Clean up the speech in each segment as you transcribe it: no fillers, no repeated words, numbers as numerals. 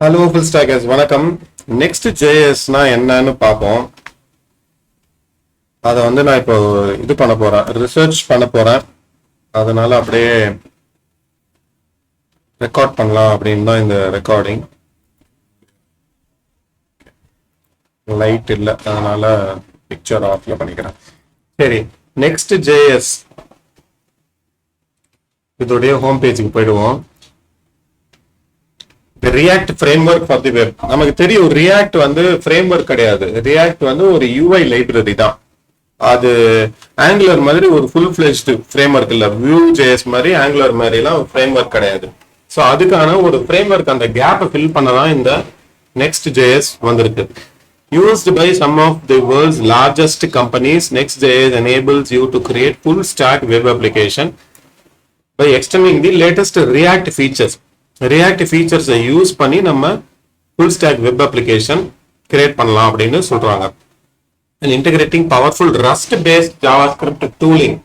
Hello full stockers வணக்கம். Next ஜேஎஸ்னா என்னன்னு பார்ப்போம். அதை நான் இப்போ இது பண்ண போறேன், ரிசர்ச் பண்ண போறேன். அதனால அப்படியே ரெக்கார்ட் பண்ணலாம் அப்படின்னு தான் இந்த ரெக்கார்டிங். லைட் இல்லை, அதனால பிக்சர் ஆஃப்ல பண்ணிக்கிறேன். சரி, நெக்ஸ்ட் ஜேஎஸ் இதோடைய ஹோம் பேஜுக்கு போயிடுவோம். React framework for the web. நமக்கு தெரியும் ரியாக்ட் ஃப்ரேம்வொர்க் கிடையாது. ரியாக்ட் ஒரு யூஐ லைப்ரரி தான். அது ஆங்குலர் மாதிரி ஒரு ஃபுல் ஃபிளெஜ்டு ஃப்ரேம்வொர்க் இல்ல. வியூ ஜேஎஸ் மாதிரி ஆங்குலர் மாதிரி எல்லாம் ஃப்ரேம்வொர்க் கிடையாது. ஸோ அதுக்கான ஒரு ஃப்ரேம்வொர்க், அந்த கேப்பை ஃபில் பண்ணதான் இந்த நெக்ஸ்ட் ஜேஎஸ் வந்திருக்கு. Used by some of the world's largest companies, Next.js enables you to create full stack web application by extending the latest React features. React features use பண்ணி நம்ம full stack web application create பண்ணலாம் அப்படின்னு சொல்றாங்க. And integrating powerful Rust based JavaScript tooling.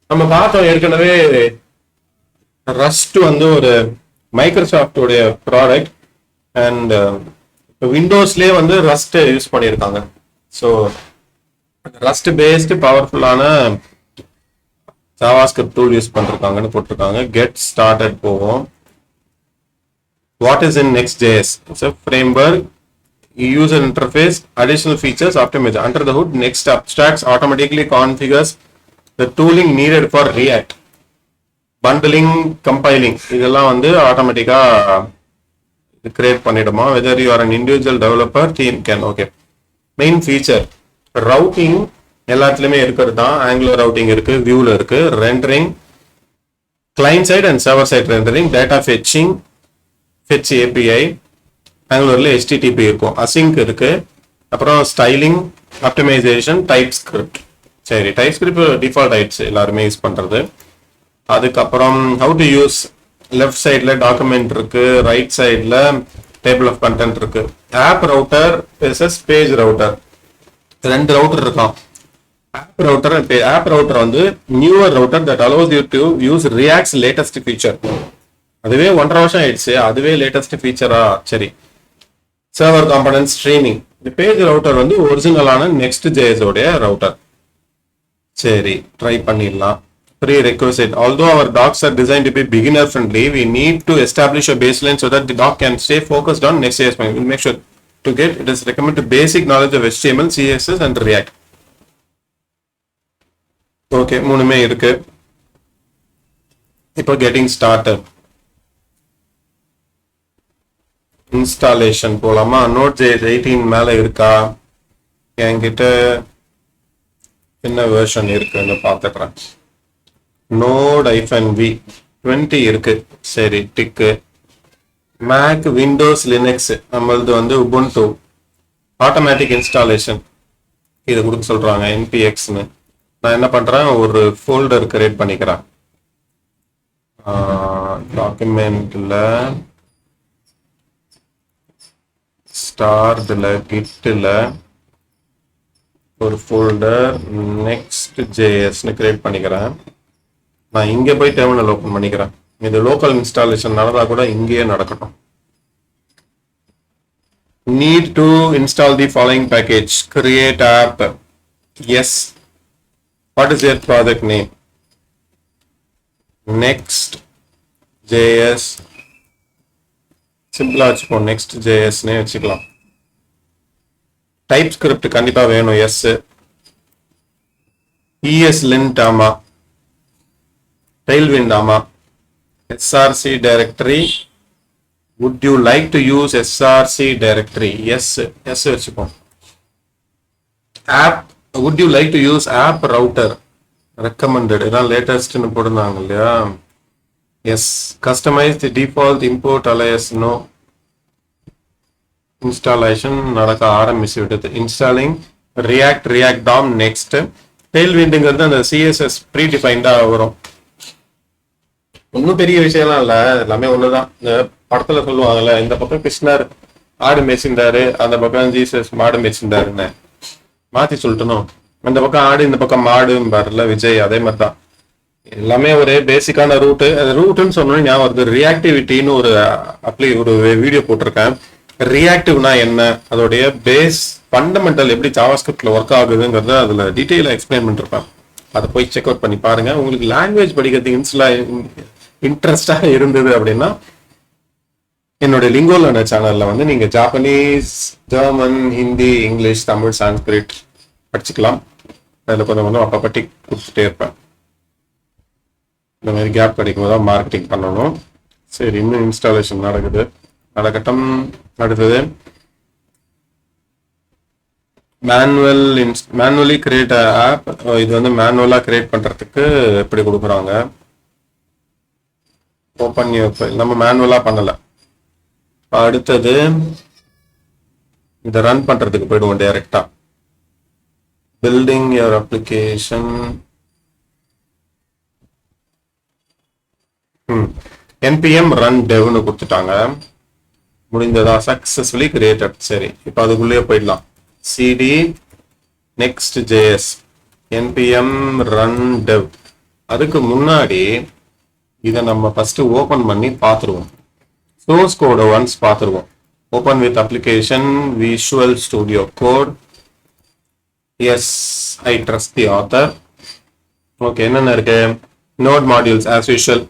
நம்ம பார்த்தோம் ஏற்கனவே Rust ஒரு Microsoft உடைய ப்ராடக்ட். அண்ட் விண்டோஸ்லேயே Rust யூஸ் பண்ணியிருக்காங்க. ஸோ Rust பேஸ்டு பவர்ஃபுல்லான JavaScript டூல் யூஸ் பண்ணிருக்காங்கன்னு போட்டிருக்காங்க. கெட் ஸ்டார்டட் போவோம். What is in Next.js? It's a framework, user interface, additional features, optimization. Under the hood, Next abstracts automatically configures the tooling needed for React. Bundling, compiling, இதெல்லாம் ஆட்டோமேட்டிக்கா create பண்ணிடுமா. whether you are an individual developer, team can. Okay. Main feature, routing எல்லாத்துலயுமே இருக்கிறது தான். Angular routing இருக்கு, viewல இருக்கு. Rendering, client side and server side rendering, data fetching, fetch API, Angularல HTTP இருக்கும், async இருக்கு, அப்புறம் ஸ்டைலிங், ஆப்டிமைசேஷன், டைப் ஸ்கிரிப்ட். சரி, TypeScript default ஆயிடுச்சு, எல்லாருமே யூஸ் பண்றது. அதுக்கப்புறம் ஹவு டு யூஸ், லெஃப்ட் சைட்ல டாக்குமெண்ட் இருக்கு, ரைட் சைட்ல டேபிள் ஆஃப் கண்டென்ட் இருக்கு. App router versus page router, ரெண்டு ரவுட்டர் இருக்கான். App router newer router that allows you to use React's latest feature. அதுவே 1.5 வருஷம் ஆயிடுச்சு, அதுவே லேட்டஸ்ட் ஃபீச்சரா. சரி, சர்வர் காம்பனன்ட் ஸ்ட்ரீமிங். இந்த பேஜ் ரவுட்டர் ஒரிஜினலான நெக்ஸ்ட் ஜேஎஸ் உடைய ரவுட்டர். சரி, ட்ரை பண்ணிடலாம். Prerequisite. Although our docs are designed to be beginner friendly, we need to establish a baseline so that the doc can stay focused on Next.js. We'll make sure to get it is recommended basic knowledge of HTML, CSS and React. Okay, மூணுமே இருக்கு. இப்போ getting started. Installation போலாமா. Node.js 18 மேல இருக்கா? என்கிட்ட என்ன version இருக்குன்னு பார்த்துக்கிறேன். Node-v 20 இருக்கு. சரி, டிக்கு. மேக், விண்டோஸ், லினக்ஸ் நம்மளது உபுண்டு ஆட்டோமேட்டிக் இன்ஸ்டாலேஷன் இது கொடுக்க சொல்றாங்க, npxன்னு. நான் என்ன பண்றேன், ஒரு ஃபோல்டர் கிரியேட் பண்ணிக்கிறேன். டாக்குமெண்ட்ல ஸ்டார்ல கிட்ல ஒரு ஃபோல்டர் Next.jsன்னு கிரியேட் பண்ணிக்கிறேன். நான் இங்க போய் டெர்மினல் ஓபன் பண்ணிக்கிறேன். இது லோக்கல் இன்ஸ்டாலேஷன் நடந்தா கூட இங்கேயே நடக்கட்டும். Need to install the following package. Create app. Yes. What is your project name? Next.js. சிம்பிளா வச்சுப்போம், Next.jsனே வச்சுக்கலாம். டைப் ஸ்கிரிப்ட் கண்டிப்பா வேணும். எஸ். ESLint ஆமா. Tailwind ஆமா. SRC directory. Would you like to use SRC directory? Yes. Yes வச்சுப்போம். App. Would you like to use app router? Recommended. இதான் லேட்டஸ்ட்னு போடுறாங்க இல்லையா. Yes. Customize the default import alias. No. Installation நடக்க ஆரம்பிச்சு விட்டது. Installing React DOM. Next. Tailwindங்கிறது அந்த CSS ப்ரீடிஃபைண்டா வரும். ஒன்றும் பெரிய விஷயம்லாம் இல்லை, எல்லாமே ஒண்ணுதான். இந்த படத்துல சொல்லுவாங்கல்ல, இந்த பக்கம் கிருஷ்ணர் ஆடு மேய்ச்சிருந்தாரு, அந்த பக்கம் ஜீசஸ் மாடு மேய்ச்சிருந்தாருன்னு மாத்தி சொல்லிட்டணும். அந்த பக்கம் ஆடு, இந்த பக்கம் மாடு பாருல விஜய். அதே மாதிரிதான் எல்லாமே ஒரு பேசிக்கான ரூட்னு சொன்னோன்னே ஞாபகம் வருது. ரியாக்டிவிட்டின்னு ஒரு வீடியோ போட்டிருக்கேன். ரியாக்டிவ்னா என்ன, அதோடைய பேஸ் ஃபண்டமெண்டல் எப்படி ஜாவாஸ்கிரிப்ட்ல ஒர்க் ஆகுதுங்கிறத அதுல டீட்டெயிலாக எக்ஸ்பிளைன் பண்ணிருப்பேன். அதை போய் செக் அவுட் பண்ணி பாருங்க. உங்களுக்கு லாங்குவேஜ் படிக்கிறதுக்கு இன்ட்ரெஸ்டா இருந்தது அப்படின்னா என்னோட லிங்கோல சேனல்ல வந்து நீங்க Japanese, German, Hindi, English, Tamil, Sanskrit படிச்சுக்கலாம். அதில் கொஞ்சம் கொஞ்சம் அப்பப்பட்டி கொடுத்துட்டே இருப்பேன். இந்த மாதிரி கேப் கிடைக்கும் போது மார்க்கெட்டிங் பண்ணணும். சரி, இன்னும் இன்ஸ்டாலேஷன் நடக்கட்டும். அடுத்தது மேனுவலி கிரியேட் ஆப். இது வந்து மேனுவலா கிரியேட் பண்றதுக்கு எப்படி கொடுக்குறாங்க. Open your file. நம்ம மேனுவலா பண்ணல. அடுத்தது இதை ரன் பண்றதுக்கு போயிடுவோம் directly. Building your application. NPM run டெவ்னு கொடுத்துட்டாங்க. முடிந்ததா? Successfully created. சரி, இப்போ அதுக்குள்ளேயே போயிடலாம். CD Next.js npm run dev. அதுக்கு முன்னாடி இதை நம்ம ஃபர்ஸ்ட் ஓபன் பண்ணி பார்த்துருவோம். சோர்ஸ் கோட ஒன்ஸ் பார்த்துருவோம். Open with application visual studio code. Yes, I trust the author. Okay, என்னென்ன இருக்கு? Node modules as usual.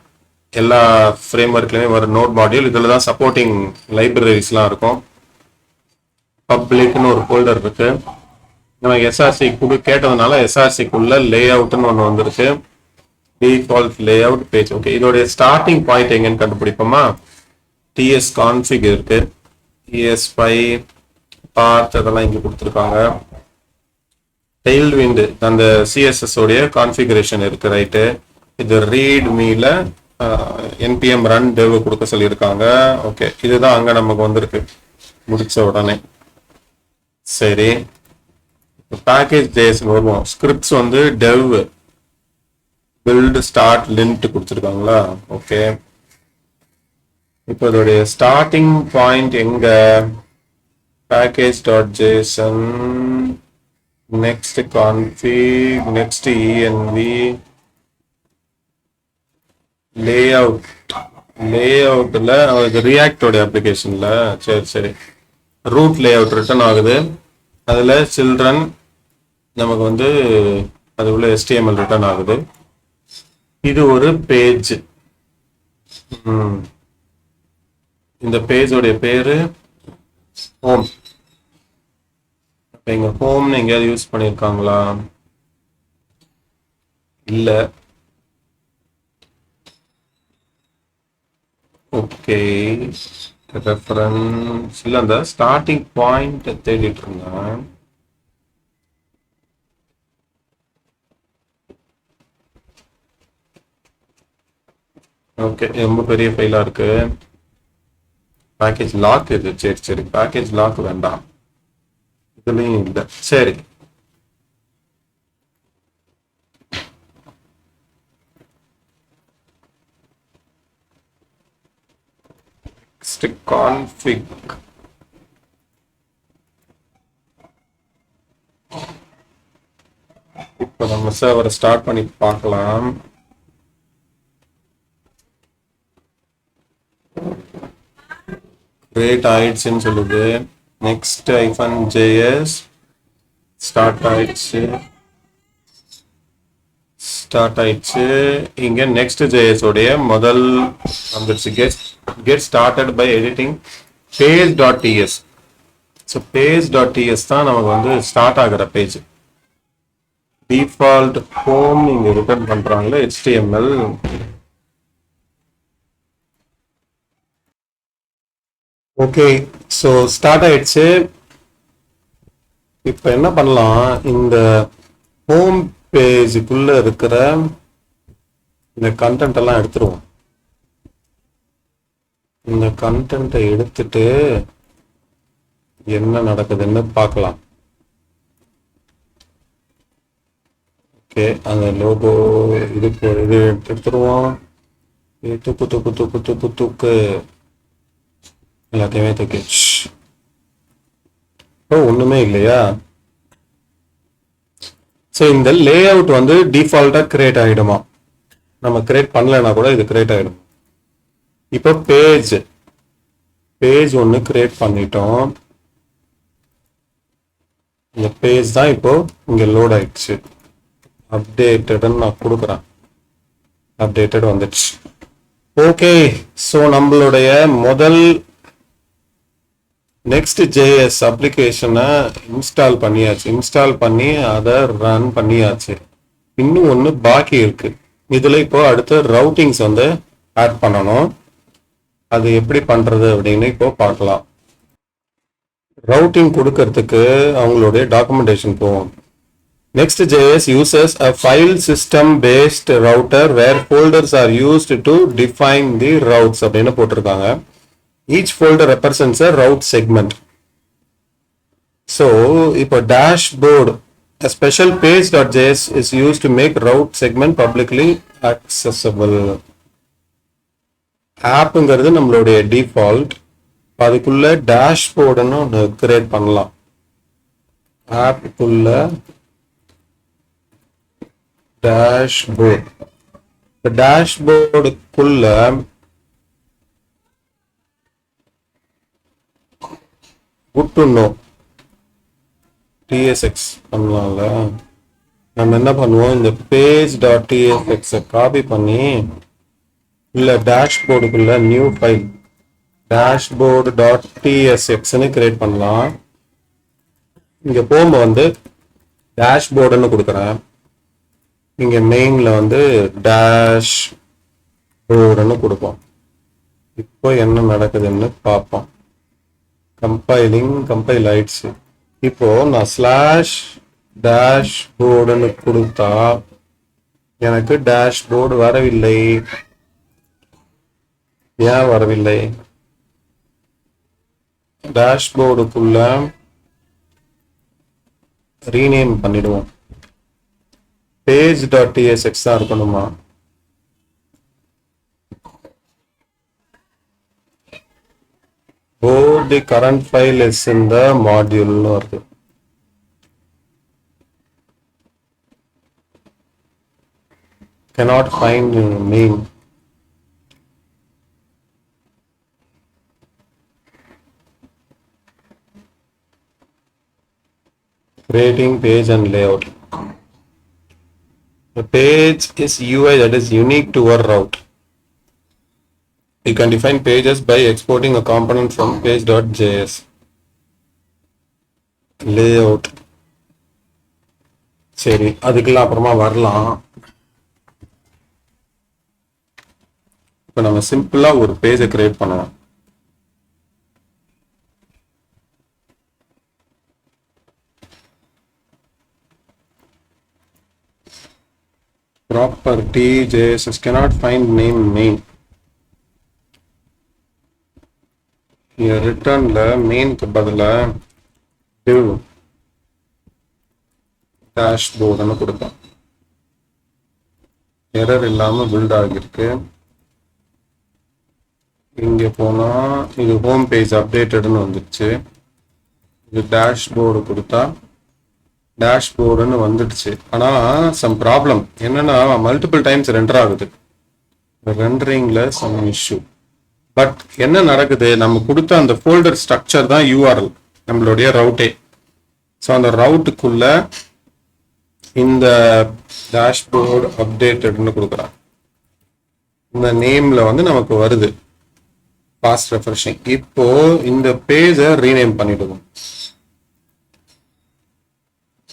எல்லா ஃப்ரேம் ஒர்க்லையுமே வர நோட் மாடியூல். இதில் தான் சப்போர்ட்டிங் லைப்ரரிஸ்லாம் இருக்கும். பப்ளிக்னு ஒரு ஃபோல்டர் இருக்கு. நம்ம எஸ்ஆர்சி கேட்டதுனால எஸ்ஆர்சிக்குள்ள லே அவுட்னு ஒன்று வந்துருக்கு. Default lay out page. Okay, இதோடைய ஸ்டார்டிங் பாயிண்ட் எங்கன்னு கண்டுபிடிப்போமா? டிஎஸ் கான்ஃபிக் இருக்கு. ES5 பாத் அதெல்லாம் இங்கே கொடுத்துருக்காங்க. டெயில்விண்ட் அந்த சிஎஸ்எஸ் உடைய கான்ஃபிகரேஷன் இருக்கு. ரைட்டு, இது ரீட் மீல npm run dev கொடுக்க சொல்லியிருக்காங்க. ஓகே, இதுதான் அங்க நமக்கு வந்திருக்கு முடிச்ச உடனே. சரி, பேக்கேஜ் ஜேஎஸ் வருவோம். ஸ்கிரிப்ட்ஸ் வந்து dev build start lint கொடுத்துருக்காங்களா? ஓகே, இப்போ இதோடைய ஸ்டார்டிங் பாயிண்ட் எங்க? package.json next config next env லேஅவுட்ல ரியாக்டோட அப்ளிகேஷன்ல. சரி, ரூட் லேஅவுட் ரிட்டர்ன் ஆகுது. அதுல சில்ட்ரன் நமக்கு வந்து அது உள்ள HTML ரிட்டர்ன் ஆகுது. இது ஒரு பேஜ். இந்த பேஜோடைய பேரு ஹோம். இங்க ஹோம்னு எங்கேயாவது யூஸ் பண்ணியிருக்காங்களா? இல்ல. ஓகே, ரெஃபரன்ஸ் இல்ல. அந்த ஸ்டார்டிங் பாயிண்ட் தேடிட்டு இருந்தேன். ஓகே, ரொம்ப பெரிய ஃபைலா இருக்கு. பேக்கேஜ் லாக் இது. சரி, பேக்கேஜ் லாக் வேண்டாம். இதுலயும் இல்லை. சரி, config. இப்போ நம்ம சர்வரை ஸ்டார்ட் பண்ணி பார்க்கலாம். கிரியேட் ஆயிடுச்சுன்னு சொல்லுது. Next-js ஸ்டார்ட் ஆயிடுச்சு. இங்க Next.js உடைய முதல் வந்துருச்சு. get started by editing page.ts. So page.ts தான் நமக்கு வந்து ஸ்டார்ட் ஆகிற பேஜ். டிஃபால்ட் ஹோம் நீங்க ரிட்டர்ன் பண்றாங்களே HTML. ஓகே, ஸோ ஸ்டார்ட் ஆயிடுச்சு. இப்போ என்ன பண்ணலாம்? இந்த ஹோம் பேஜுக்குள்ள இருக்கிற இந்த கண்டென்ட் எல்லாம் எடுத்துருவோம். இந்த கண்டென்ட்டை எடுத்துட்டு என்ன நடக்குதுன்னு பார்க்கலாம். ஓகே, அந்த லோகோ இது எடுத்துருவோம். தூக்கு எல்லாத்தையுமே தூக்கிடுச்சு. ஒண்ணுமே இல்லையா? ஸோ இந்த லே அவுட் வந்து டிஃபால்ட்டா கிரியேட் ஆகிடுமா? நம்ம கிரியேட் பண்ணலைன்னா கூட இது கிரியேட் ஆகிடும். இப்போ பேஜ் ஒன்று கிரியேட் பண்ணிட்டோம். இந்த பேஜ் தான் இப்போ இங்கே லோட் ஆயிடுச்சு. அப்டேட்டட்னு நான் கொடுக்குறேன். அப்டேட்டட் வந்துடுச்சு. ஓகே, ஸோ நம்மளுடைய முதல் Next.js அப்ளிகேஷனை இன்ஸ்டால் பண்ணியாச்சு. இன்ஸ்டால் பண்ணி அதை ரன் பண்ணியாச்சு. இன்னும் ஒன்று பாக்கி இருக்கு. இதில் இப்போ அடுத்து ரவுட்டிங்ஸ் வந்து ஆட் பண்ணணும். அது எப்படி பண்ணுறது அப்படின்னு இப்போ பார்க்கலாம். ரவுட்டிங் கொடுக்கறதுக்கு அவங்களுடைய டாக்குமெண்டேஷன் போவோம். Next.js uses a file system based router where folders are used to define the routes அப்படின்னு போட்டிருக்காங்க. Each folder represents a route segment. So, இப்போ dashboard, a special page.js is used to make route segment publicly accessible. ஆப்ங்கிறது நம்மளுடைய default. அதுக்குள்ள டேஷ்போர்டுன்னு ஒன்று create பண்ணலாம். ஆப்புக்குள்ள dashboard, இந்த டேஷ்போர்டுக்குள்ள விட்டுணும் TSX பண்ணலாம்ல. நம்ம என்ன பண்ணுவோம், இந்த page.tsx காப்பி பண்ணி இல்லை டேஷ்போர்டுக்குள்ள நியூ ஃபைல் dashboard.tsxன்னு கிரியேட் பண்ணலாம். இங்கே போகும்போது வந்து டேஷ்போர்டுன்னு கொடுக்குறேன். இங்கே மெயினில் வந்து டேஷ்போர்டுன்னு கொடுப்போம். இப்போ என்ன நடக்குதுன்னு பார்ப்போம். கம்பைல் ஆயிடுச்சு. இப்போ நான் ஸ்லாஷ் டேஷ்போர்டுன்னு கொடுத்தா எனக்கு டேஷ்போர்டு வரவில்லை. ஏன் வரவில்லை? டேஷ்போர்டுக்குள்ள ரீநேம் பண்ணிடுவோம். page.tsx தான் இருக்கணுமா? the current file is in the module வருது. Cannot find name. Creating page and layout. The page is UI that is unique to our route. You can define pages by exporting a component from page.js. Layout. சரி, அதுக்கெல்லாம் அப்புறமா வரலாம். இப்போ நம்ம சிம்பிளா ஒரு பேஜை கிரியேட் பண்ணலாம். Property JSS cannot find name main. Here returnல மெயினுக்கு பதிலா div dashboardன்னு கொடுப்போம். எரர் இல்லாம பில்ட் ஆகிருக்கு. இங்க போனா இது ஹோம் பேஜ் அப்டேட்டட்னு வந்துடுச்சு. இது டேஷ்போர்டு கொடுத்தா டேஷ்போர்டுன்னு வந்துடுச்சு. ஆனால் சம் ப்ராப்ளம் என்னன்னா மல்டிபிள் டைம்ஸ் ரெண்டர் ஆகுது. ரெண்டரிங்ல சம் இஷ்யூ. பட் என்ன நடக்குது, நம்ம கொடுத்த அந்த ஃபோல்டர் ஸ்ட்ரக்சர் தான் URL நம்மளுடைய ரவுட்டே. ஸோ அந்த ரவுட்டுக்குள்ள இந்த டேஷ்போர்டு அப்டேட்டட்னு கொடுக்குறான். இந்த நேம்ல வந்து நமக்கு வருது ஃபாஸ்ட் ரெஃப்ரெஷிங். இப்போ இந்த பேஜை ரீநேம் பண்ணிடுவோம்.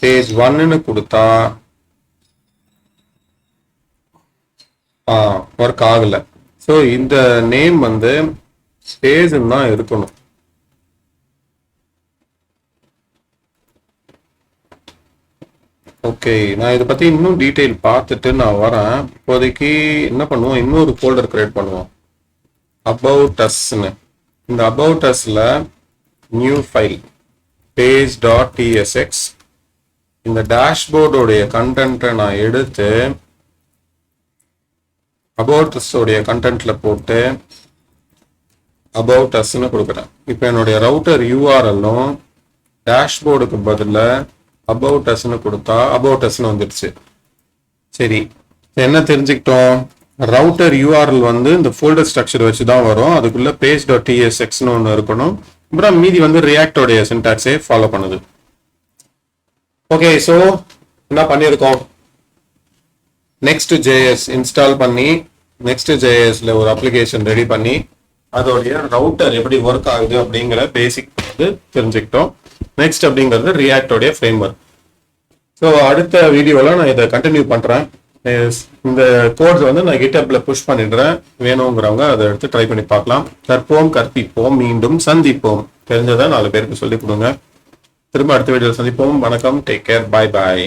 பேஜ் 1ன்னு கொடுத்தா ஒர்க் ஆகல. ஸோ இந்த நேம் வந்து பேஜ்ன்னு தான் இருக்கணும். ஓகே, நான் இதை பத்தி இன்னும் டீட்டெயில் பார்த்துட்டு நான் வரேன். இப்போதைக்கு என்ன பண்ணுவோம், இன்னொரு ஃபோல்டர் கிரியேட் பண்ணுவோம், அபவுட் அஸ்ன்னு. இந்த அபவுட் அஸ்ல நியூ ஃபைல் page.tsx. இந்த டேஷ்போர்டோடைய கண்டென்ட்டை நான் எடுத்து அபவுட் அஸ்ஸோடைய கண்டென்ட்ல போட்டு அபவுட் அஸ்ன்னு கொடுக்குறேன். இப்போ என்னுடைய ரவுட்டர் URL-ம் டேஷ்போர்டுக்கு பதிலாக அபவுட் அஸ்ன்னு கொடுத்தா அபவுட் அஸ்ன்னு வந்துடுச்சு. சரி, என்ன தெரிஞ்சுக்கிட்டோம், ரவுட்டர் யூஆர்எல் வந்து இந்த ஃபோல்டர் ஸ்ட்ரக்சர் வச்சு தான் வரும். அதுக்குள்ள page.tsxன்னு ஒன்று இருக்கணும். அப்புறம் மீதி வந்து ரியாக்டோடைய சின்டாக்ஸே ஃபாலோ பண்ணுது. ஓகே, ஸோ என்ன பண்ணியிருக்கோம், Next.js இன்ஸ்டால் பண்ணி Next.jsல ஒரு அப்ளிகேஷன் ரெடி பண்ணி அதோடைய ரவுட்டர் எப்படி ஒர்க் ஆகுது அப்படிங்கிற பேசிக் வந்து தெரிஞ்சுக்கிட்டோம். நெக்ஸ்ட் அப்படிங்கிறது ரியாக்டோடைய ஃப்ரேம்வொர்க். ஸோ அடுத்த வீடியோவில் நான் இதை கண்டினியூ பண்ணுறேன். இந்த கோட்ஸ் வந்து நான் GitHubல புஷ் பண்ணிடுறேன். வேணுங்கிறவங்க அதை எடுத்து ட்ரை பண்ணி பார்க்கலாம். கற்போம், கற்பிப்போம், மீண்டும் சந்திப்போம். தெரிஞ்சதை 4 பேருக்கு சொல்லிக் கொடுங்க. திரும்ப அடுத்த வீடியோவில் சந்திப்போம். வணக்கம், டேக் கேர், பாய் பாய்.